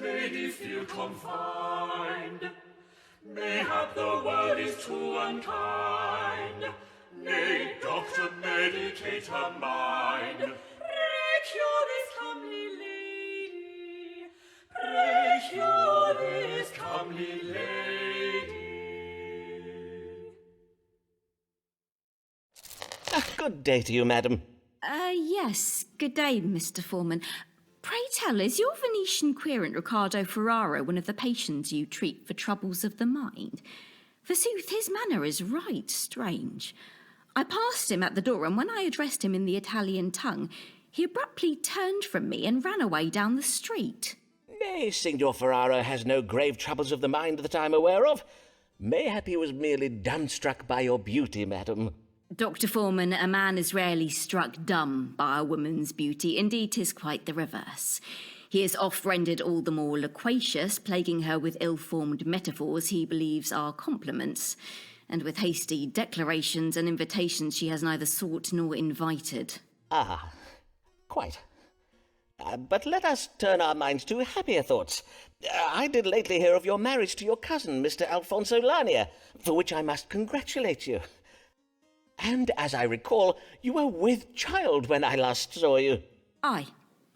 lady feel confined. Mayhap the world is too unkind. Nay, doctor, medicate her mind. Pray cure this comely lady. Pray cure this comely lady. Good day to you, madam. Yes. Good day, Mr. Foreman. Pray tell, is your Venetian querent Riccardo Ferraro one of the patients you treat for troubles of the mind? Forsooth, his manner is right strange. I passed him at the door, and when I addressed him in the Italian tongue, he abruptly turned from me and ran away down the street. Nay, Signor Ferraro has no grave troubles of the mind that I'm aware of. Mayhap he was merely dumbstruck by your beauty, madam. Dr. Foreman, a man is rarely struck dumb by a woman's beauty. Indeed, 'tis quite the reverse. He is oft rendered all the more loquacious, plaguing her with ill-formed metaphors he believes are compliments, and with hasty declarations and invitations she has neither sought nor invited. Ah, quite. But let us turn our minds to happier thoughts. I did lately hear of your marriage to your cousin, Mr. Alfonso Lania, for which I must congratulate you. And as I recall, you were with child when I last saw you. Aye,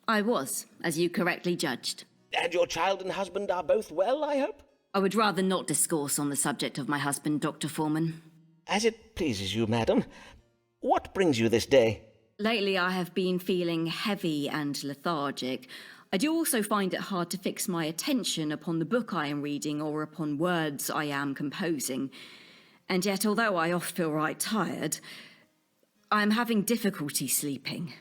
I was, as you correctly judged. And your child and husband are both well, I hope? I would rather not discourse on the subject of my husband, Dr. Foreman. As it pleases you, madam. What brings you this day? Lately I have been feeling heavy and lethargic. I do also find it hard to fix my attention upon the book I am reading or upon words I am composing. And yet, although I oft feel right tired, I am having difficulty sleeping.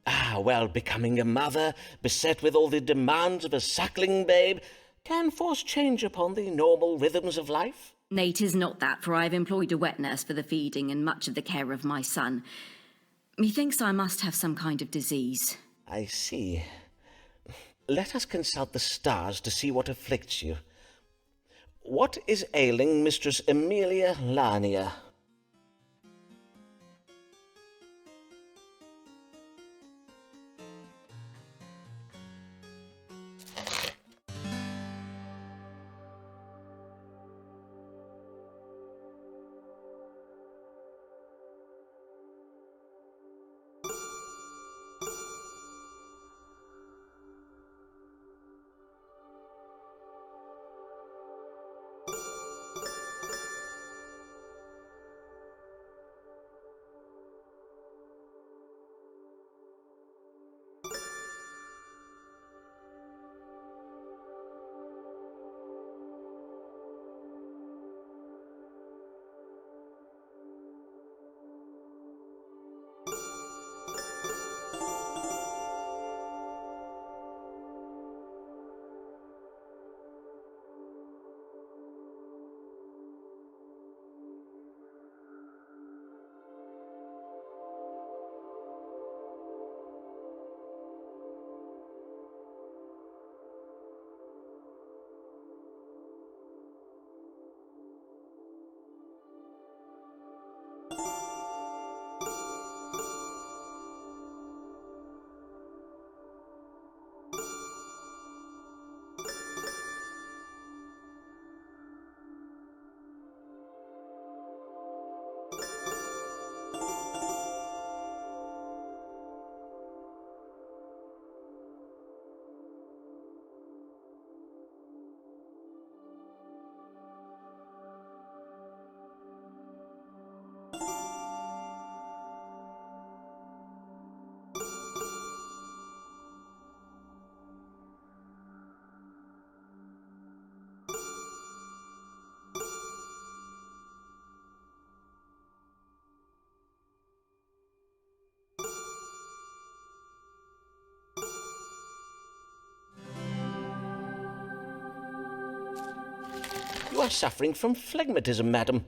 Ah, well, becoming a mother, beset with all the demands of a suckling babe, can force change upon the normal rhythms of life. Nay, 'tis not that, for I have employed a wet nurse for the feeding and much of the care of my son. Methinks I must have some kind of disease. I see. Let us consult the stars to see what afflicts you. What is ailing Mistress Emilia Lania? You are suffering from phlegmatism, madam.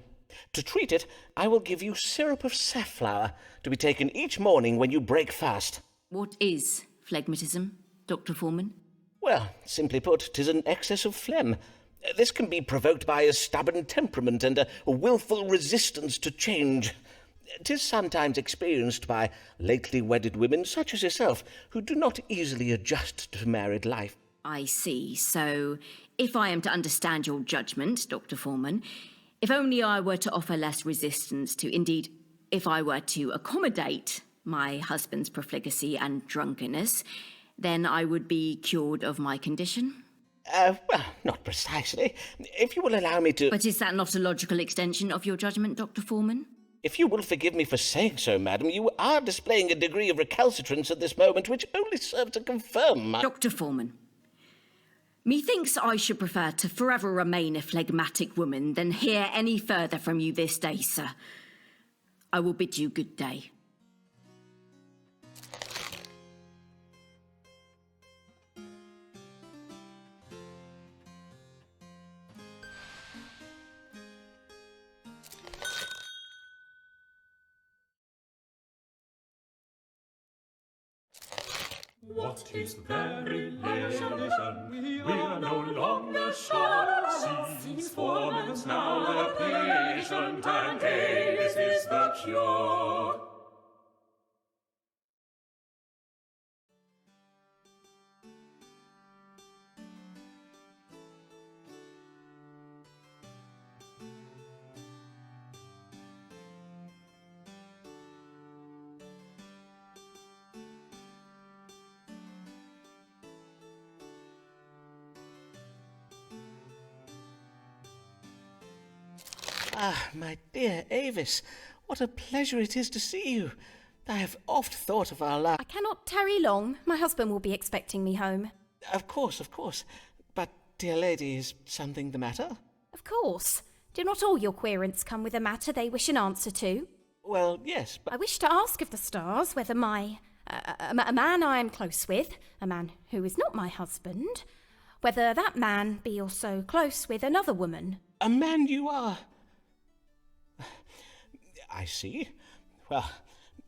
To treat it, I will give you syrup of safflower to be taken each morning when you break fast. What is phlegmatism, Dr. Foreman? Well, simply put, 'tis an excess of phlegm. This can be provoked by a stubborn temperament and a wilful resistance to change. 'Tis sometimes experienced by lately wedded women such as yourself, who do not easily adjust to married life. I see. So, if I am to understand your judgment, Dr. Foreman, if only I were to offer less resistance to, indeed, if I were to accommodate my husband's profligacy and drunkenness, then I would be cured of my condition? Well, not precisely. If you will allow me to... But is that not a logical extension of your judgment, Dr. Foreman? If you will forgive me for saying so, madam, you are displaying a degree of recalcitrance at this moment which only serves to confirm my... Dr. Foreman, methinks I should prefer to forever remain a phlegmatic woman than hear any further from you this day, sir. I will bid you good day. What is variation? We are no longer sure. Seems Foreman's now a patient, and this is the cure. Ah, my dear Avis, what a pleasure it is to see you. I have oft thought of our last... I cannot tarry long. My husband will be expecting me home. Of course. But, dear lady, is something the matter? Of course. Do not all your querents come with a matter they wish an answer to? Well, yes, but... I wish to ask of the stars whether a man I am close with, a man who is not my husband, whether that man be also close with another woman. A man you are... I see. Well,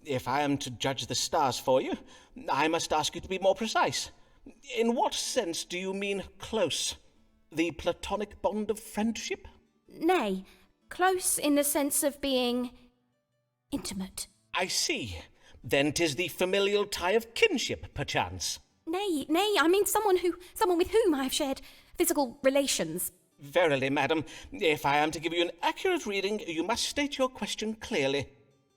if I am to judge the stars for you, I must ask you to be more precise. In what sense do you mean close? The platonic bond of friendship? Nay, close in the sense of being intimate. I see. Then 'tis the familial tie of kinship, perchance. Nay, I mean someone with whom I have shared physical relations. Verily, madam, if I am to give you an accurate reading, you must state your question clearly.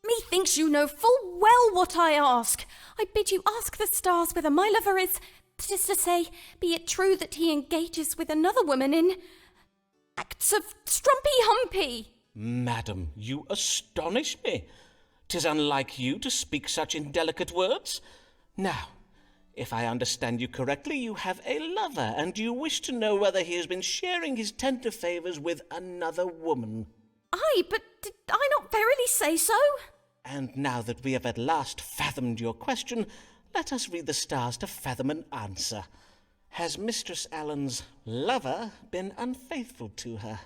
Methinks you know full well what I ask. I bid you ask the stars whether my lover is, that is to say, be it true that he engages with another woman in acts of strumpy-humpy. Madam, you astonish me. 'Tis unlike you to speak such indelicate words. Now, if I understand you correctly, you have a lover, and you wish to know whether he has been sharing his tender favours with another woman. Aye, but did I not verily say so? And now that we have at last fathomed your question, let us read the stars to fathom an answer. Has Mistress Allen's lover been unfaithful to her?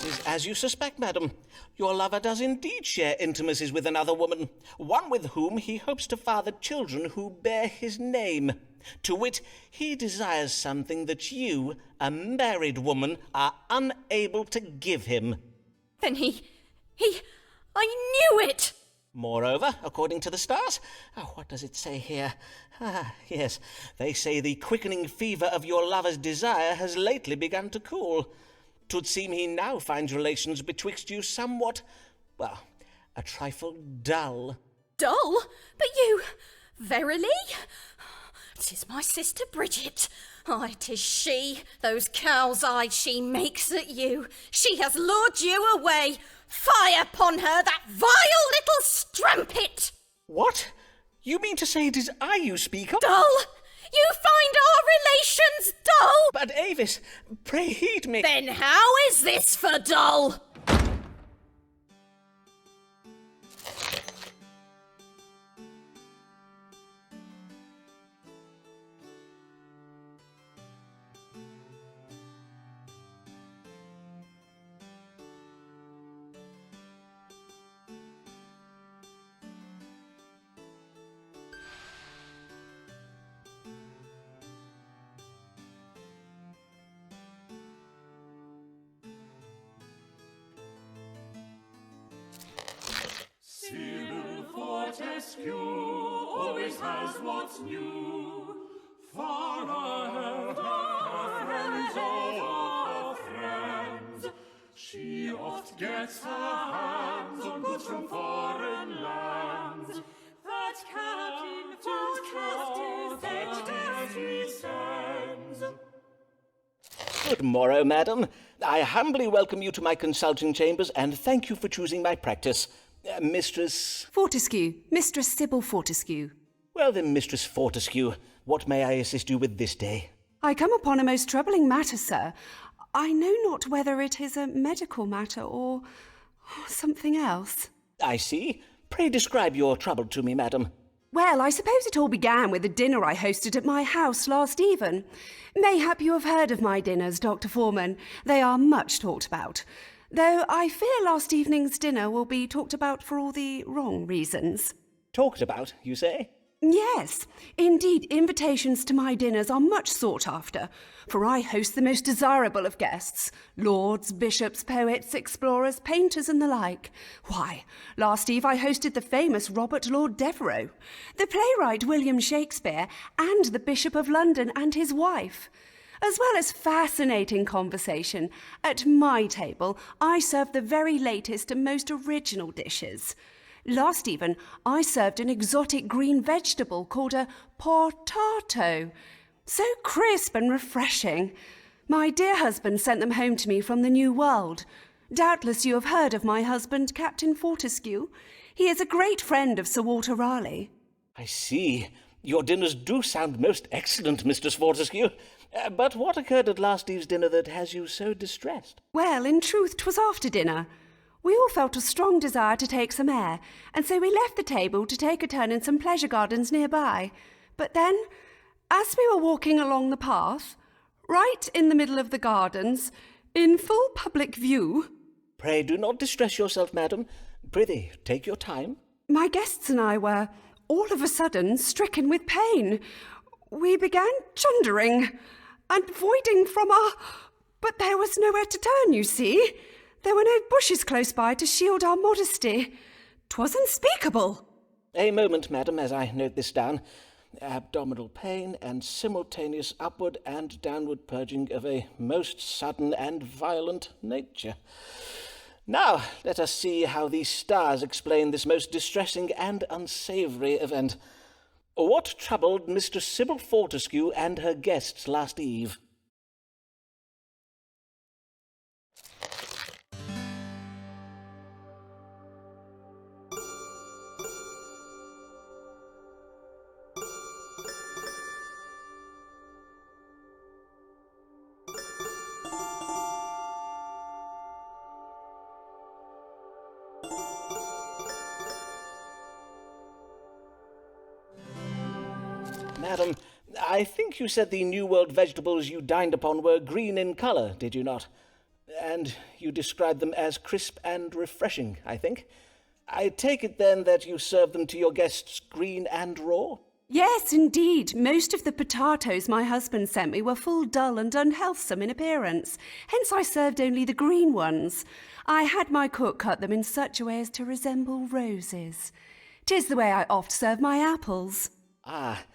is as you suspect, madam. Your lover does indeed share intimacies with another woman, one with whom he hopes to father children who bear his name. To wit, he desires something that you, a married woman, are unable to give him. Then I knew it! Moreover, according to the stars, what does it say here? Yes, they say the quickening fever of your lover's desire has lately begun to cool. 'Twould seem he now finds relations betwixt you somewhat, well, a trifle dull. Dull? But you... Verily? 'Tis my sister Bridget. Aye, 'tis she. Those cow's eyes she makes at you. She has lured you away. Fie upon her, that vile little strumpet! What? You mean to say it is I you speak of? Dull? You find our relations dull? But, Avis, pray heed me. Then how is this for dull? Sybil Fortescue always has what's new. Far ahead of her friends. She oft gets her hands on goods from foreign lands. That Captain Fortescue sends. Good morrow, madam. I humbly welcome you to my consulting chambers, and thank you for choosing my practice. Mistress... Fortescue, Mistress Sybil Fortescue. Well then, Mistress Fortescue, what may I assist you with this day? I come upon a most troubling matter, sir. I know not whether it is a medical matter or something else. I see. Pray describe your trouble to me, madam. Well, I suppose it all began with a dinner I hosted at my house last even. Mayhap you have heard of my dinners, Dr. Foreman. They are much talked about. Though I fear last evening's dinner will be talked about for all the wrong reasons. Talked about, you say? Yes, indeed, invitations to my dinners are much sought after, for I host the most desirable of guests, lords, bishops, poets, explorers, painters, and the like. Why, last eve I hosted the famous Robert Lord Devereux, the playwright William Shakespeare, and the Bishop of London and his wife. As well as fascinating conversation, at my table I served the very latest and most original dishes. Last even, I served an exotic green vegetable called a potato. So crisp and refreshing. My dear husband sent them home to me from the New World. Doubtless you have heard of my husband, Captain Fortescue. He is a great friend of Sir Walter Raleigh. I see. Your dinners do sound most excellent, Mistress Fortescue. But what occurred at last eve's dinner that has you so distressed? Well, in truth, 'twas after dinner. We all felt a strong desire to take some air, and so we left the table to take a turn in some pleasure gardens nearby. But then, as we were walking along the path, right in the middle of the gardens, in full public view... Pray do not distress yourself, madam. Prithee, take your time. My guests and I were, all of a sudden, stricken with pain. We began chundering and voiding from our... But there was nowhere to turn, you see. There were no bushes close by to shield our modesty. 'Twas unspeakable. A moment, madam, as I note this down. Abdominal pain and simultaneous upward and downward purging of a most sudden and violent nature. Now, let us see how these stars explain this most distressing and unsavoury event. What troubled Mistress Sybil Fortescue and her guests last eve? Madam, I think you said the New World vegetables you dined upon were green in colour, did you not? And you describe them as crisp and refreshing, I think. I take it then that you serve them to your guests green and raw? Yes, indeed. Most of the potatoes my husband sent me were full dull and unhealthsome in appearance. Hence I served only the green ones. I had my cook cut them in such a way as to resemble roses. 'Tis the way I oft serve my apples. Ah,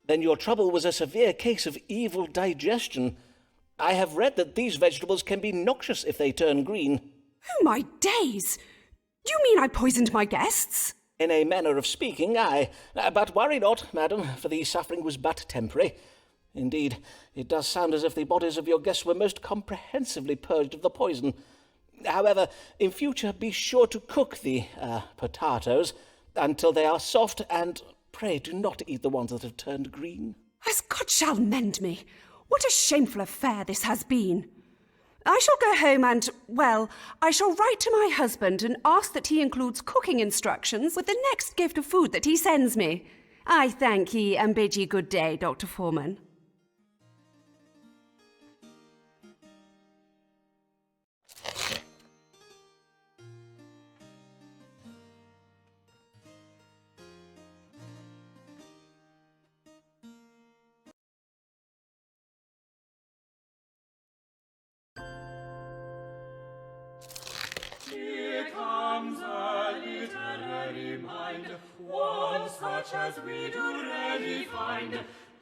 then your trouble was a severe case of evil digestion. I have read that these vegetables can be noxious if they turn green. Oh, my days! Do you mean I poisoned my guests? In a manner of speaking, aye. But worry not, madam, for the suffering was but temporary. Indeed, it does sound as if the bodies of your guests were most comprehensively purged of the poison. However, in future be sure to cook the potatoes until they are soft, and pray do not eat the ones that have turned green. As God shall mend me! What a shameful affair this has been! I shall go home and, well, I shall write to my husband and ask that he includes cooking instructions with the next gift of food that he sends me. I thank ye and bid ye good day, Dr. Foreman. Here comes a literary mind, one such as we do rarely find.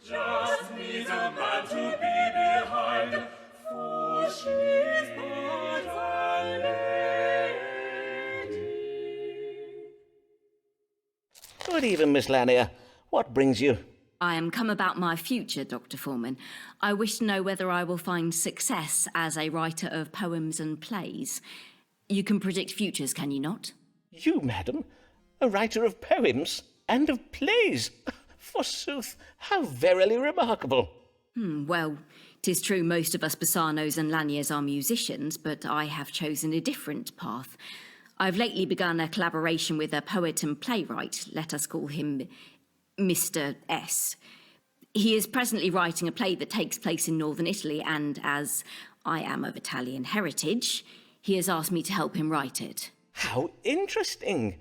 Just needs a man to be behind, for she's but a lady. Good even, Miss Lanier. What brings you? I am come about my future, Dr. Foreman. I wish to know whether I will find success as a writer of poems and plays. You can predict futures, can you not? You, madam? A writer of poems and of plays? Forsooth, how verily remarkable. Well, 'tis true most of us Basanos and Laniers are musicians, but I have chosen a different path. I've lately begun a collaboration with a poet and playwright. Let us call him Mr. S. He is presently writing a play that takes place in northern Italy, and as I am of Italian heritage, he has asked me to help him write it. How interesting.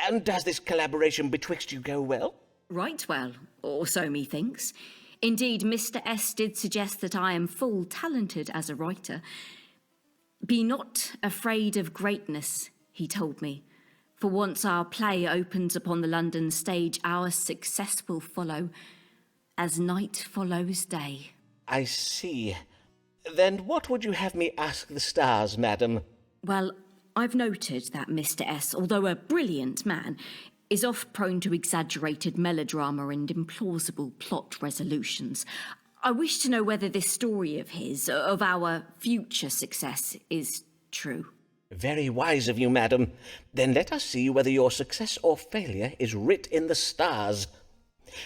And does this collaboration betwixt you go well? Right well, or so methinks. Indeed, Mr. S. did suggest that I am full talented as a writer. Be not afraid of greatness, he told me. For once our play opens upon the London stage, our success will follow, as night follows day. I see. Then what would you have me ask the stars, madam? Well, I've noted that Mr. S., although a brilliant man, is oft prone to exaggerated melodrama and implausible plot resolutions. I wish to know whether this story of his, of our future success, is true. Very wise of you, madam. Then let us see whether your success or failure is writ in the stars.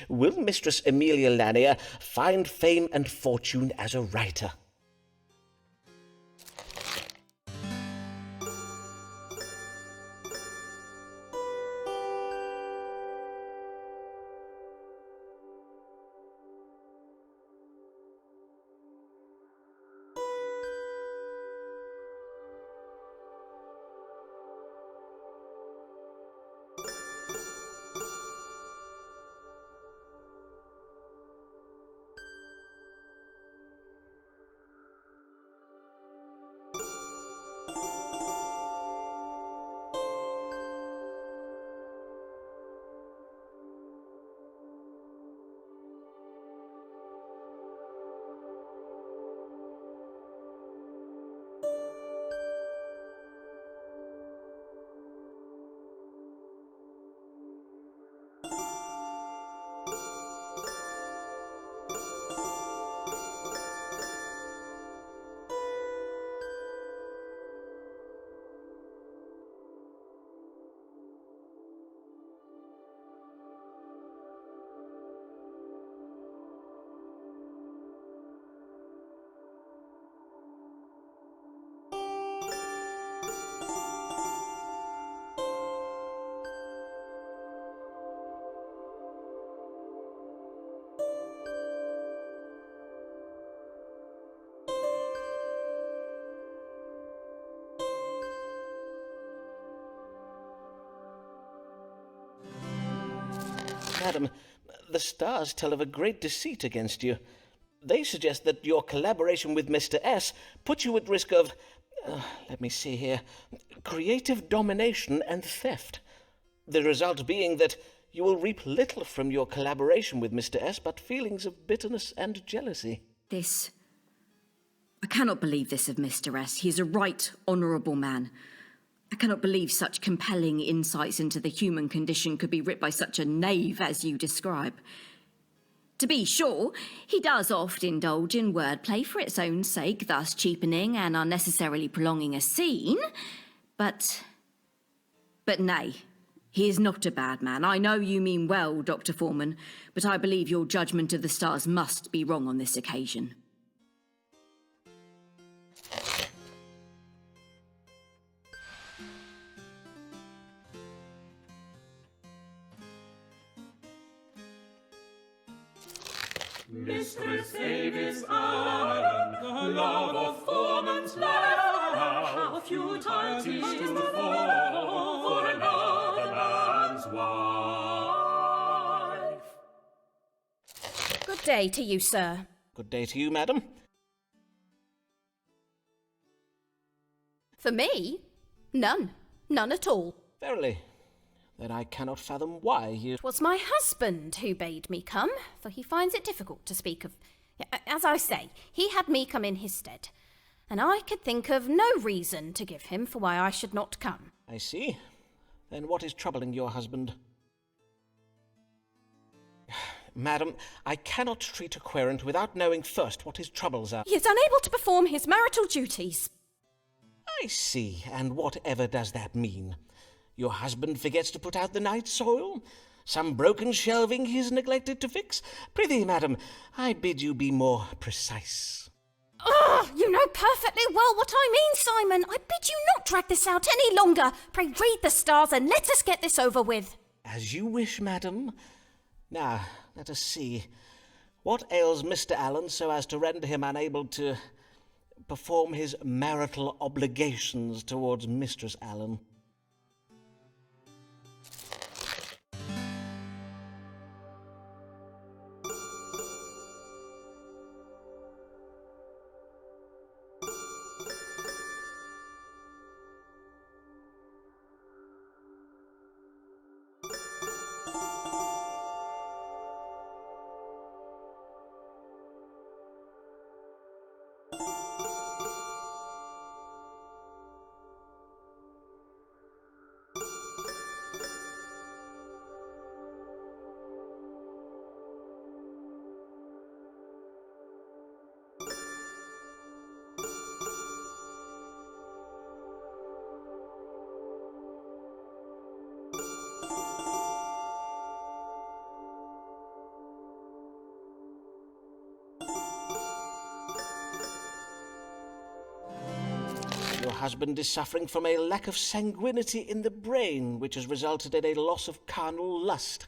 Will Mistress Amelia Lanier find fame and fortune as a writer? Madam, the stars tell of a great deceit against you. They suggest that your collaboration with Mr. S puts you at risk of, let me see here, creative domination and theft. The result being that you will reap little from your collaboration with Mr. S, but feelings of bitterness and jealousy. I cannot believe this of Mr. S. He is a right honourable man. I cannot believe such compelling insights into the human condition could be writ by such a knave as you describe. To be sure, he does oft indulge in wordplay for its own sake, thus cheapening and unnecessarily prolonging a scene. But nay, he is not a bad man. I know you mean well, Dr. Foreman, but I believe your judgment of the stars must be wrong on this occasion. Mistress Avis Allen, the love of Foreman's life, how futile 'tis to fall for another man's wife. Good day to you, sir. Good day to you, madam. For me? None. None at all. Verily, then I cannot fathom why you... 'Twas my husband who bade me come, for he finds it difficult to speak of... As I say, he had me come in his stead, and I could think of no reason to give him for why I should not come. I see. Then what is troubling your husband? Madam, I cannot treat a querent without knowing first what his troubles are. He is unable to perform his marital duties. I see, and whatever does that mean? Your husband forgets to put out the night soil? Some broken shelving he is neglected to fix? Prithee, madam, I bid you be more precise. Oh, you know perfectly well what I mean, Simon. I bid you not drag this out any longer. Pray read the stars and let us get this over with. As you wish, madam. Now, let us see. What ails Mr. Allen so as to render him unable to perform his marital obligations towards Mistress Allen? Your husband is suffering from a lack of sanguinity in the brain, which has resulted in a loss of carnal lust.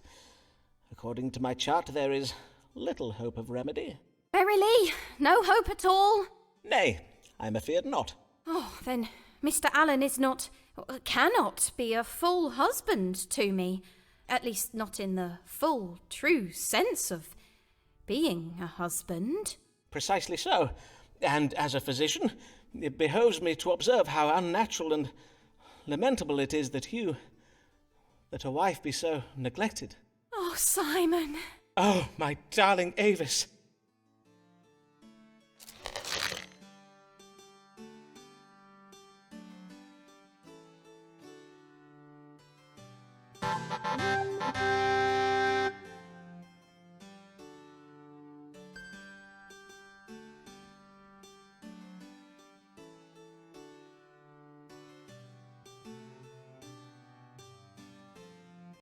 According to my chart, there is little hope of remedy. Verily, no hope at all? Nay, I'm afeard not. Oh, then Mr. Allen is not, cannot be a full husband to me. At least not in the full, true sense of being a husband. Precisely so. And as a physician, it behoves me to observe how unnatural and lamentable it is that a wife be so neglected. Oh, Simon. Oh, my darling Avis.